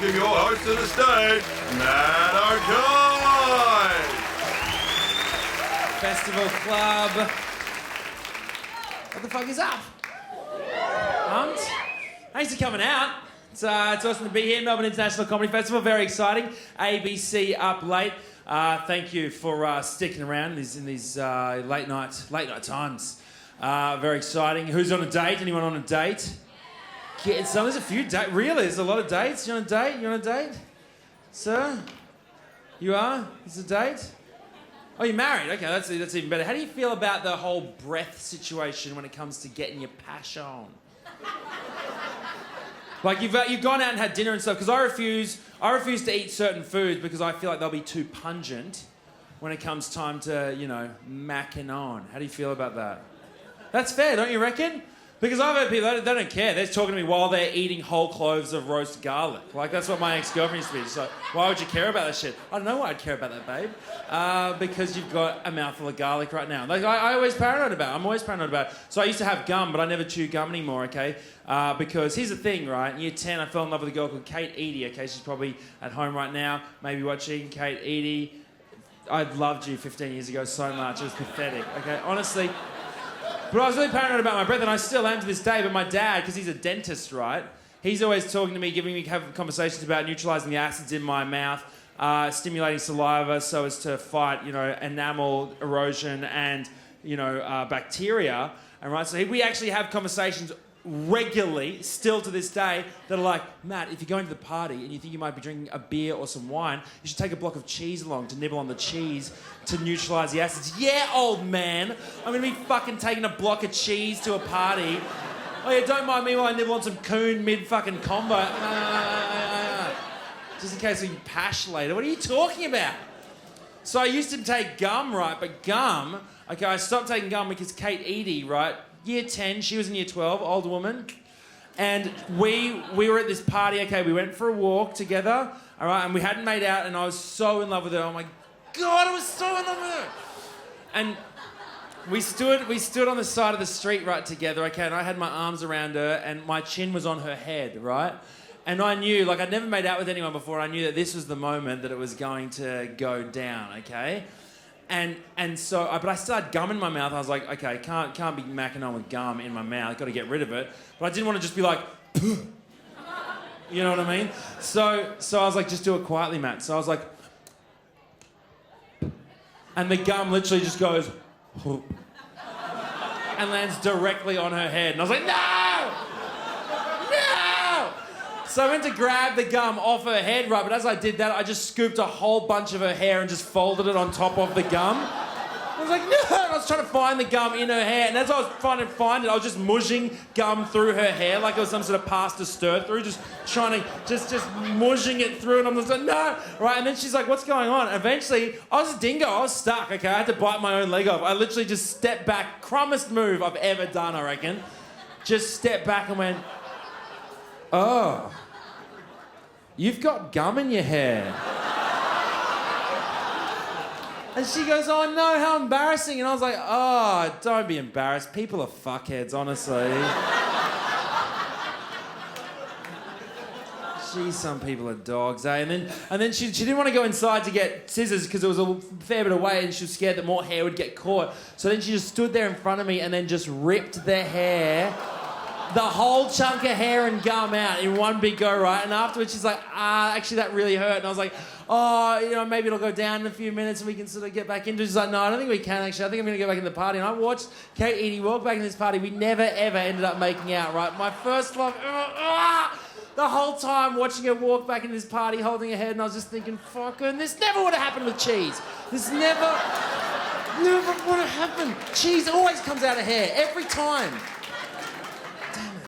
welcome your host to the stage, Matt Okine. Festival Club. What the fuck is up? Thanks for coming out. It's awesome to be here. Melbourne International Comedy Festival, very exciting. ABC up late. Thank you for sticking around in these late night times. Very exciting. Who's on a date? Anyone on a date? Yeah, there's a few dates. Really? There's a lot of dates. You on a date? You on a date? Sir? You are? It's a date? Oh, you're married? Okay, that's even better. How do you feel about the whole breath situation when it comes to getting your pash on? Like, you've gone out and had dinner and stuff, because I refuse to eat certain foods because I feel like they'll be too pungent when it comes time to, macking on. How do you feel about that? That's fair, don't you reckon? Because I've heard people, they don't care. They're talking to me while they're eating whole cloves of roast garlic. Like, that's what my ex-girlfriend used to be. So, why would you care about that shit? I don't know why I'd care about that, babe. Because you've got a mouthful of garlic right now. Like, I'm always paranoid about it. So I used to have gum, but I never chew gum anymore, okay? Because here's the thing, right? In year 10, I fell in love with a girl called Kate Eady, okay? She's probably at home right now, maybe watching. Kate Eady. I loved you 15 years ago so much. It was pathetic, okay? Honestly. But I was really paranoid about my breath, and I still am to this day. But my dad, because he's a dentist, right? He's always talking to me, having conversations about neutralising the acids in my mouth, stimulating saliva so as to fight, enamel erosion and, bacteria. And right, so we actually have conversations regularly, still to this day, that are like, Matt, if you're going to the party and you think you might be drinking a beer or some wine, you should take a block of cheese along to nibble on the cheese to neutralise the acids. Yeah, old man, I'm going to be fucking taking a block of cheese to a party. Oh yeah, don't mind me while I nibble on some coon mid-fucking combo. Just in case we pash later. What are you talking about? So I used to take gum, right? But gum, okay, I stopped taking gum because Kate Eady, right? Year 10, she was in year 12, older woman. And we were at this party, okay, we went for a walk together, all right, and we hadn't made out, and I was so in love with her. Oh my God, I was so in love with her. And we stood on the side of the street right together, okay, and I had my arms around her, and my chin was on her head, right? And I knew, like, I'd never made out with anyone before, I knew that this was the moment that it was going to go down, okay? And so, but I still had gum in my mouth. I was like, okay, can't be macking on with gum in my mouth. Got to get rid of it. But I didn't want to just be like, you know what I mean? So I was like, just do it quietly, Matt. So I was like, and the gum literally just goes, and lands directly on her head. And I was like, no! So I went to grab the gum off her head, right, but as I did that, I just scooped a whole bunch of her hair and just folded it on top of the gum. I was like, no! I was trying to find the gum in her hair, and as I was trying to find it, I was just mushing gum through her hair like it was some sort of pasta stir-through, just trying to, just mushing it through, and I'm just like, no! Right, and then she's like, what's going on? Eventually, I was a dingo, I was stuck, okay? I had to bite my own leg off. I literally just stepped back, crumbest move I've ever done, I reckon. Just stepped back and went, oh. You've got gum in your hair. And she goes, oh no, how embarrassing. And I was like, oh, don't be embarrassed. People are fuckheads, honestly. Geez, some people are dogs, eh? And then she didn't want to go inside to get scissors because there was a fair bit of weight and she was scared that more hair would get caught. So then she just stood there in front of me and then just ripped the hair, the whole chunk of hair and gum out in one big go, right? And afterwards she's like, actually that really hurt. And I was like, oh, maybe it'll go down in a few minutes and we can sort of get back into it. She's like, no, I don't think we can actually. I think I'm going to go back in the party. And I watched Kate Eady walk back in this party. We never, ever ended up making out, right? My first love, the whole time watching her walk back into this party holding her head, and I was just thinking, fuck her, and this never would have happened with cheese. This never would have happened. Cheese always comes out of hair, every time.